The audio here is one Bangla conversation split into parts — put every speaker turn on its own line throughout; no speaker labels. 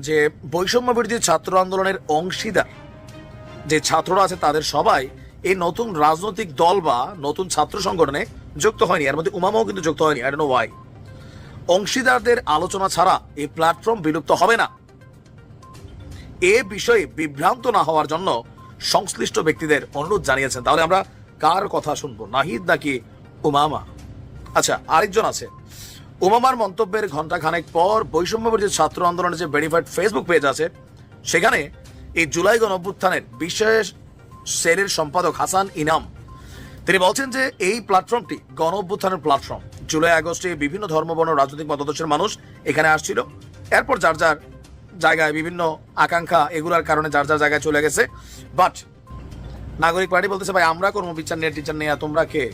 যে বৈষম্য বিরোধী ছাত্র আন্দোলনের অংশীদার যে ছাত্ররা আছে তাদের সবাই এই নতুন রাজনৈতিক দল বা নতুন ছাত্র সংগঠনে যুক্ত হয়নি। এর মধ্যে উমামাও কিন্তু যুক্ত হয়নি। I don't know Y. অংশীদারদের আলোচনা ছাড়া এই প্ল্যাটফর্ম বিলুপ্ত হবে না। এ বিষয়ে বিভ্রান্ত না হওয়ার জন্য সংশ্লিষ্ট ব্যক্তিদের অনুরোধ জানিয়েছেন। তাহলে আমরা কার কথা শুনবো, নাহিদ নাকি উমামা? আচ্ছা, আরেকজন আছে। উমামার মন্তব্যের ঘণ্টাখানেক পর বৈষম্য বিরোধী ছাত্র আন্দোলনের যে ভেরিফাইড ফেসবুক পেজ আছে সেখানে এই জুলাই গণ অভ্যুত্থানের বিশেষ সেলের সম্পাদক হাসান ইনাম তিনি বলছেন যে এই প্ল্যাটফর্মটি গণ অভ্যুত্থানের প্ল্যাটফর্ম। জুলাই আগস্টে বিভিন্ন ধর্মবর্ণ রাজনৈতিক মতাদর্শের মানুষ এখানে আসছিল। এরপর যার যার জায়গায় বিভিন্ন আকাঙ্ক্ষা এগুলার কারণে যার যার জায়গায় চলে গেছে। বাট নাগরিক পার্টি বলতেছে ভাই আমরা কর্ম বিচার নিয়ে টিচার নিয়ে তোমরা কে?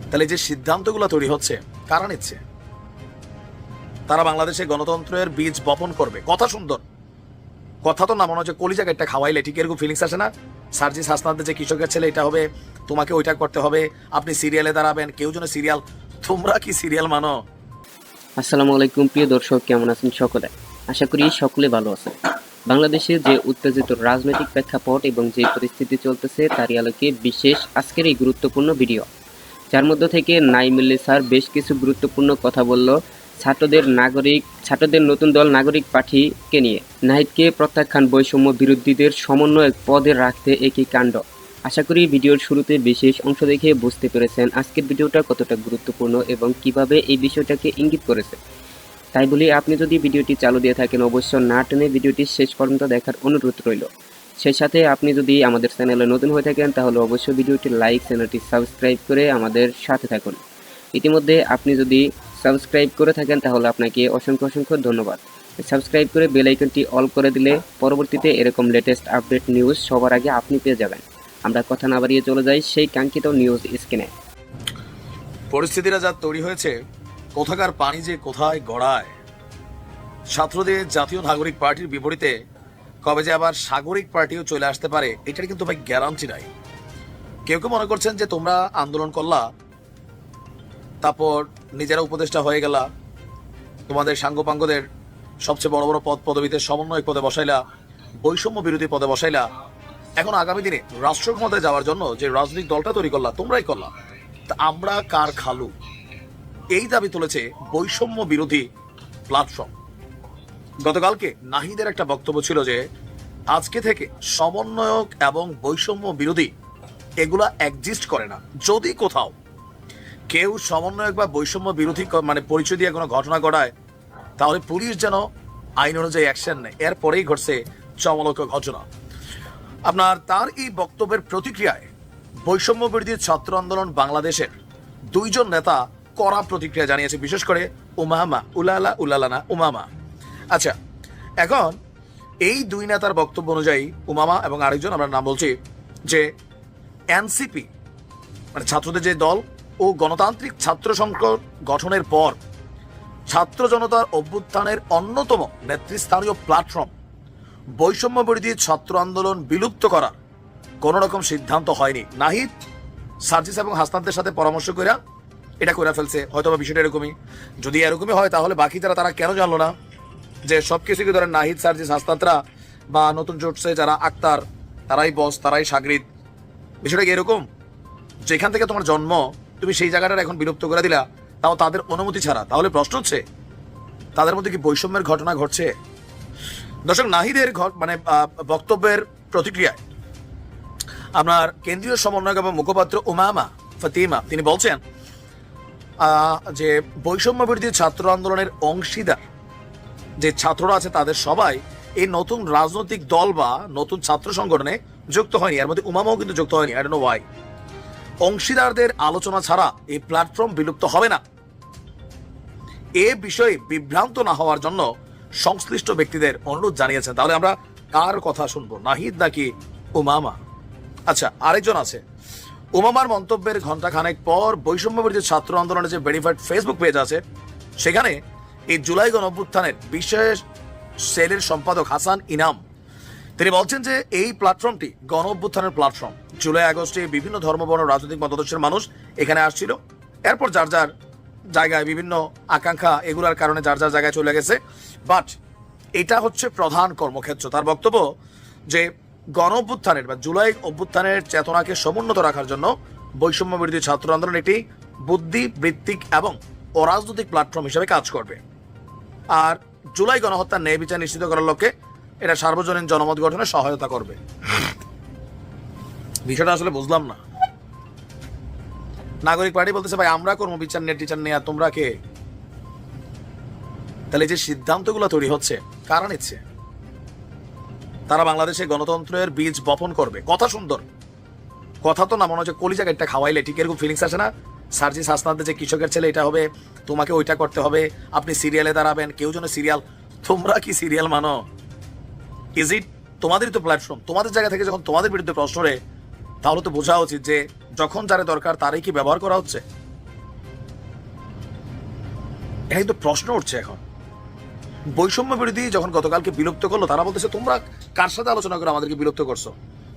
তাহলে যে সিদ্ধান্তগুলো তৈরি হচ্ছে কারা নিচ্ছে? তারা বাংলাদেশে গণতন্ত্রের বীজ বপন করবে। কথা সুন্দর, কথা তো না মনে হচ্ছে কলিজাকে একটা খাওয়াইলে ঠিক এরকম ফিলিংস আসে না? সার্জিস হাসনাদের যে কৃষকের ছেলে এটা হবে, তোমাকে ওইটা করতে হবে, আপনি সিরিয়ালে দাঁড়াবেন, কেউ যেন সিরিয়াল। তোমরা কি সিরিয়াল মানো?
আসসালামু আলাইকুম প্রিয় দর্শক, কেমন আছেন সকলে? আশা করি সকলে ভালো আছে। বাংলাদেশে যে উত্তেজিত রাজনৈতিক প্রেক্ষাপট এবং যে পরিস্থিতি চলতেছে তারই আলোকে বিশেষ আজকের এই গুরুত্বপূর্ণ ভিডিও, যার মধ্য থেকে নাইমুল্লি স্যার বেশ কিছু গুরুত্বপূর্ণ কথা বলল ছাত্রদের নতুন দল নাগরিক পার্টিকে নিয়ে। নাহিদকে প্রত্যাখ্যান, বৈষম্য বিরোধীদের সমন্বয়ক পদে রাখতে একই কাণ্ড। আশা করি ভিডিওর শুরুতে বিশেষ অংশ দেখে বুঝতে পেরেছেন আজকের ভিডিওটা কতটা গুরুত্বপূর্ণ এবং কিভাবে এই বিষয়টাকে ইঙ্গিত করেছে। তাই বলি আপনি যদি ভিডিওটি চালু দিয়ে থাকেন অবশ্যই না টেনে ভিডিওটি শেষ পর্যন্ত দেখার অনুরোধ রইল। সেই সাথে আপনি যদি আমাদের চ্যানেলে নতুন হয়ে থাকেন তাহলে অবশ্যই ভিডিওটি লাইক, চ্যানেলটি সাবস্ক্রাইব করে আমাদের সাথে থাকুন। ইতিমধ্যে আপনি যদি সাবস্ক্রাইব করে থাকেন তাহলে আপনাকে অসংখ্য অসংখ্য ধন্যবাদ। সাবস্ক্রাইব করে বেল আইকনটি অল করে দিলে পরবর্তীতে এরকম লেটেস্ট আপডেট নিউজ সবার আগে আপনি পেয়ে যাবেন। আমরা কথা না বাড়িয়ে চলে যাই সেই কাঙ্ক্ষিত নিউজ স্ক্রিনে।
পরিস্থিতিটা যা তৈরি হয়েছে, কোথাকার পানি যে কোথায় গড়ায়। ছাত্রদের জাতীয় নাগরিক পার্টির বিপরীতে কবে যে আবার সাগরিক পার্টিও চলে আসতে পারে এটার কিন্তু ভাই গ্যারান্টি নাই। কেউ কেউ মনে করছেন যে তোমরা আন্দোলন করলা, তারপর নিজেরা উপদেষ্টা হয়ে গেলা, তোমাদের সাঙ্গপাঙ্গদের সবচেয়ে বড় বড় পদ পদবিতে সমন্বয়ক পদে বসাইলা, বৈষম্য বিরোধী পদে বসাইলা। এখন আগামী দিনে রাষ্ট্র ক্ষমতায় যাওয়ার জন্য যে রাজনৈতিক দলটা তৈরি করলা তোমরাই করলা, তা আমরা কার খালু? এই দাবি তুলেছে বৈষম্য বিরোধী প্ল্যাটফর্ম। গতকালকে নাহিদের একটা বক্তব্য ছিল যে আজকে থেকে সমন্বয়ক এবং বৈষম্য বিরোধী এগুলা এক্সিস্ট করে না। যদি কোথাও কেউ সমন্বয়ক বা বৈষম্য বিরোধী মানে পরিচয় দিয়ে কোনো ঘটনা ঘটায় তাহলে পুলিশ যেন আইন অনুযায়ী অ্যাকশন নেয়। এরপরেই ঘটছে চমলক ঘটনা। তার এই বক্তব্যের প্রতিক্রিয়ায় বৈষম্য বিরোধী ছাত্র আন্দোলন বাংলাদেশের দুইজন নেতা কড়া প্রতিক্রিয়া জানিয়েছে, বিশেষ করে উমামা, উলালানা উমামা। আচ্ছা, এখন এই দুই নেতার বক্তব্য অনুযায়ী উমামা এবং আরেকজন আমরা নাম বলছি যে এনসিপি মানে ছাত্রদের যে দল ও গণতান্ত্রিক ছাত্র সংসদ গঠনের পর ছাত্র জনতার অভ্যুত্থানের অন্যতম নেতৃস্থানীয় প্ল্যাটফর্ম বৈষম্য বিরোধী ছাত্র আন্দোলন বিলুপ্ত করার কোন রকম সিদ্ধান্ত হয়নি। নাহিদ সার্জিস এবং হাসনাদের সাথে পরামর্শ করে এটা করে ফেলছে। হয়তো বা বিষয়টা এরকমই। যদি এরকমই হয় তাহলে বাকি তারা কেন জানলো না যে সবকিছুকে ধরেন নাহিদ, সার্জিস, হাসনাতরা বা নতুন জোটসে যারা আক্তার তারাই বস, তারাই সাগরিদ। বিষয়টা কি এরকম? যেখান থেকে তোমার জন্ম তুমি সেই জায়গাটা এখন বিলুপ্ত করে দিলা, তাও তাদের অনুমতি ছাড়া। তাহলে প্রশ্ন হচ্ছে তাদের মধ্যে কি বৈষম্যের ঘটনা ঘটছে? দর্শক, নাহিদের বক্তব্যের প্রতিক্রিয়ায় আপনার কেন্দ্রীয় সমন্বয়ক এবং মুখপাত্র উমামা ফাতিমা তিনি বলছেন যে বৈষম্য বিরোধী ছাত্র আন্দোলনের অংশীদার যে ছাত্ররা আছে তাদের সবাই এই নতুন রাজনৈতিক দল বা নতুন ছাত্র সংগঠনে যুক্ত হয়নি। এর মধ্যে উমামাও কিন্তু যুক্ত হয়নি। I don't know Y. অংশীদারদের আলোচনা ছাড়া এই প্ল্যাটফর্ম বিলুপ্ত হবে না। এ বিষয়ে বিভ্রান্ত না হওয়ার জন্য সংশ্লিষ্ট ব্যক্তিদের অনুরোধ জানিয়েছেন। তাহলে আমরা কার কথা শুনবো, নাহিদ নাকি উমামা? আচ্ছা, আরেকজন আছে। উমামার মন্তব্যের ঘণ্টাখানেক পর বৈষম্য বিরোধী ছাত্র আন্দোলনের যে ভেরিফাইড ফেসবুক পেজ আছে সেখানে এই জুলাই গণ অভ্যুত্থানের বিশেষ সেলের সম্পাদক হাসান ইনাম তিনি বলছেন যে এই প্ল্যাটফর্মটি গণ অভ্যুত্থানের প্ল্যাটফর্ম। জুলাই আগস্টে বিভিন্ন ধর্মবর্ণ রাজনৈতিক মতাদর্শের মানুষ এখানে আসছিল। এরপর যার যার জায়গায় বিভিন্ন আকাঙ্ক্ষা এগুলার কারণে যার যার জায়গায় চলে গেছে। বাট এটা হচ্ছে প্রধান কর্মক্ষেত্র। তার বক্তব্য যে গণ অভ্যুত্থানের বা জুলাই অভ্যুত্থানের চেতনাকে সমুন্নত রাখার জন্য বৈষম্য বিরোধী ছাত্র আন্দোলন একটি বুদ্ধি বৃত্তিক এবং অরাজনৈতিক প্ল্যাটফর্ম হিসেবে কাজ করবে। আর জুলাই গণহত্যার ন্যায় বিচার নিশ্চিত করার লক্ষ্যে এটা সার্বজনীন জনমত গঠনে সহায়তা করবে। বিষয়টা আসলে বুঝলাম না। নাগরিক পার্টি বলতেছে ভাই আমরা করবো বিচার নিয়ে টিচার নিয়ে, আর তোমরা কে? তাহলে যে সিদ্ধান্তগুলো তৈরি হচ্ছে কারা নিচ্ছে? তারা বাংলাদেশে গণতন্ত্রের বীজ বপন করবে। কথা সুন্দর, কথা তো না মনে হচ্ছে কলিজা একটা খাওয়াইলে ঠিক এরকম ফিলিংস আসে না? সার্জিস হাসনাদের যে কৃষকের ছেলে এটা হবে, তোমাকে ওইটা করতে হবে, আপনি সিরিয়ালে দাঁড়াবেন, কেউ যেন সিরিয়াল। তোমরা কি সিরিয়াল মানো? Is it? তোমাদেরই তো প্ল্যাটফর্ম। তোমাদের জায়গা থেকে যখন তোমাদের বিরুদ্ধে প্রশ্ন রে, তাহলে তো বোঝা উচিত যে যখন যারা দরকার তারই কি ব্যবহার করা হচ্ছে। এটা কিন্তু প্রশ্ন উঠছে এখন। বৈষম্য বিরোধী যখন গতকালকে বিলুপ্ত করলো, তারা বলতেছে তোমরা কার সাথে আলোচনা করে আমাদেরকে বিলুপ্ত করছো?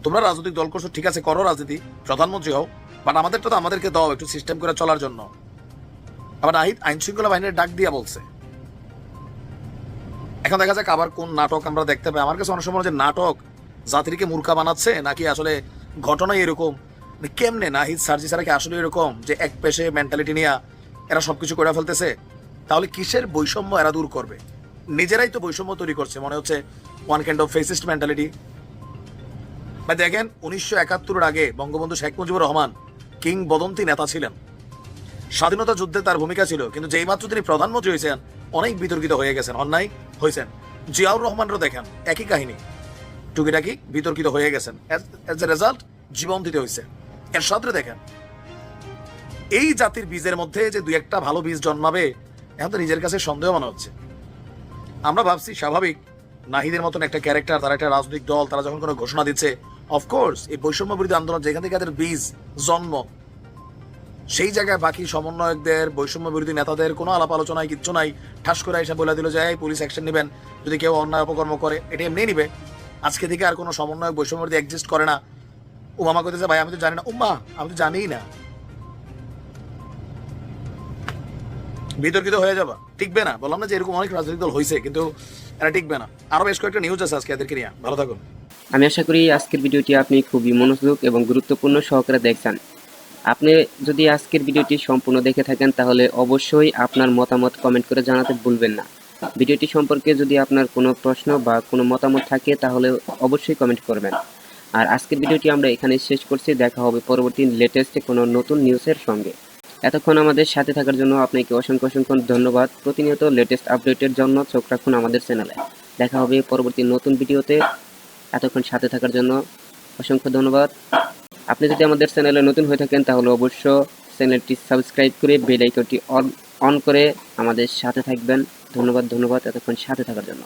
তোমরা রাজনৈতিক দল করছো, ঠিক আছে, করো রাজনীতি, প্রধানমন্ত্রী হও, বাট আমাদেরটা তো আমাদেরকে দাও একটু সিস্টেম করে চলার জন্য। আবার নাহিদ আইন শৃঙ্খলা বাহিনীর ডাক দিয়া বলছে। এখন দেখা যাক আবার কোন নাটক আমরা দেখতে পাই। আমার কাছে অনেক সময় যে নাটক জাতিকে মূর্খা বানাচ্ছে, নাকি আসলে ঘটনাই এরকম। কেমনে নাহিদ সার্জি ছাড়া কি আসলে এরকম যে এক পেশে মেন্টালিটি নিয়ে এরা সবকিছু করে ফেলতেছে? তাহলে কিসের বৈষম্য এরা দূর করবে? নিজেরাই তো বৈষম্য তৈরি করছে, মনে হচ্ছে one kind of fascist mentality. বা দেখেন 1971 আগে বঙ্গবন্ধু শেখ মুজিবুর রহমান কিংবদন্তি নেতা ছিলেন, স্বাধীনতা যুদ্ধে তার ভূমিকা ছিল, কিন্তু যেই মাত্র তিনি প্রধানমন্ত্রী হয়েছেন অনেক বিতর্কিত হয়ে গেছেন, অন্যায় হয়েছেন। জিয়াউর রহমানরও দেখেন একই কাহিনী, টুকিটাকি বিতর্কিত হয়ে গেছেন, এজ এ রেজাল্ট জীবন দিতে হয়েছে। এর সাথে দেখেন এই জাতির বীজের মধ্যে যে দুই একটা ভালো বীজ জন্মাবে, এখন তো নিজের কাছে সন্দেহ মনে হচ্ছে। আমরা ভাবছি স্বাভাবিক নাহিদের মতন একটা ক্যারেক্টার, তারা একটা রাজনৈতিক দল, তারা যখন কোনো ঘোষণা দিচ্ছে, অফকোর্স এই বৈষম্য বিরোধী আন্দোলন যেখান থেকে তাদের বীজ জন্ম, সেই জায়গায় বাকি সমন্বয়কদের, বৈষম্য বিরোধী নেতাদের কোনো আলাপ আলোচনায় কিচ্ছু নাই। ঠাস করে এসে বলে দিল যে পুলিশ অ্যাকশন নেবেন যদি কেউ অন্যায় অপকর্ম করে, এটা এমনি নিবে। আজকে থেকে আর কোনো সমন্বয়ক বৈষম্য বিরোধী এক্সিস্ট করে না। উমামা করতেছে ভাই আমি তো জানি না। উম্মা আমি তো জানিই না। বিতর্কিত হয়ে যাবা, টিকবে না। বললাম না যে এরকম অনেক রাজনৈতিক দল হয়েছে, কিন্তু এরা টিকবে না। আরো বেশ কয়েকটা নিউজ আছে আজকে এদেরকে নিয়ে। ভালো থাকুন।
আমি আশা করি আজকের ভিডিওটি আপনি খুবই মনোযোগ এবং গুরুত্বপূর্ণ সহকারে দেখছেন। আপনি যদি আজকের ভিডিওটি সম্পূর্ণ দেখে থাকেন তাহলে অবশ্যই আপনার মতামত কমেন্ট করে জানাতে ভুলবেন না। ভিডিওটি সম্পর্কে যদি আপনার কোনো প্রশ্ন বা কোনো মতামত থাকে তাহলে অবশ্যই কমেন্ট করবেন। আর আজকের ভিডিওটি আমরা এখানে শেষ করছি। দেখা হবে পরবর্তী লেটেস্ট কোনো নতুন নিউজের সঙ্গে। এতক্ষণ আমাদের সাথে থাকার জন্য আপনাকে অসংখ্য অসংখ্য ধন্যবাদ। প্রতিনিয়ত লেটেস্ট আপডেটের জন্য চোখ রাখুন আমাদের চ্যানেলে। দেখা হবে পরবর্তী নতুন ভিডিওতে। এতক্ষণ সাথে থাকার জন্য অসংখ্য ধন্যবাদ। আপনি যদি আমাদের চ্যানেলে নতুন হয়ে থাকেন তাহলে অবশ্য চ্যানেলটি সাবস্ক্রাইব করে বেল আইকনটি অন করে আমাদের সাথে থাকবেন। ধন্যবাদ এতক্ষণ সাথে থাকার জন্য।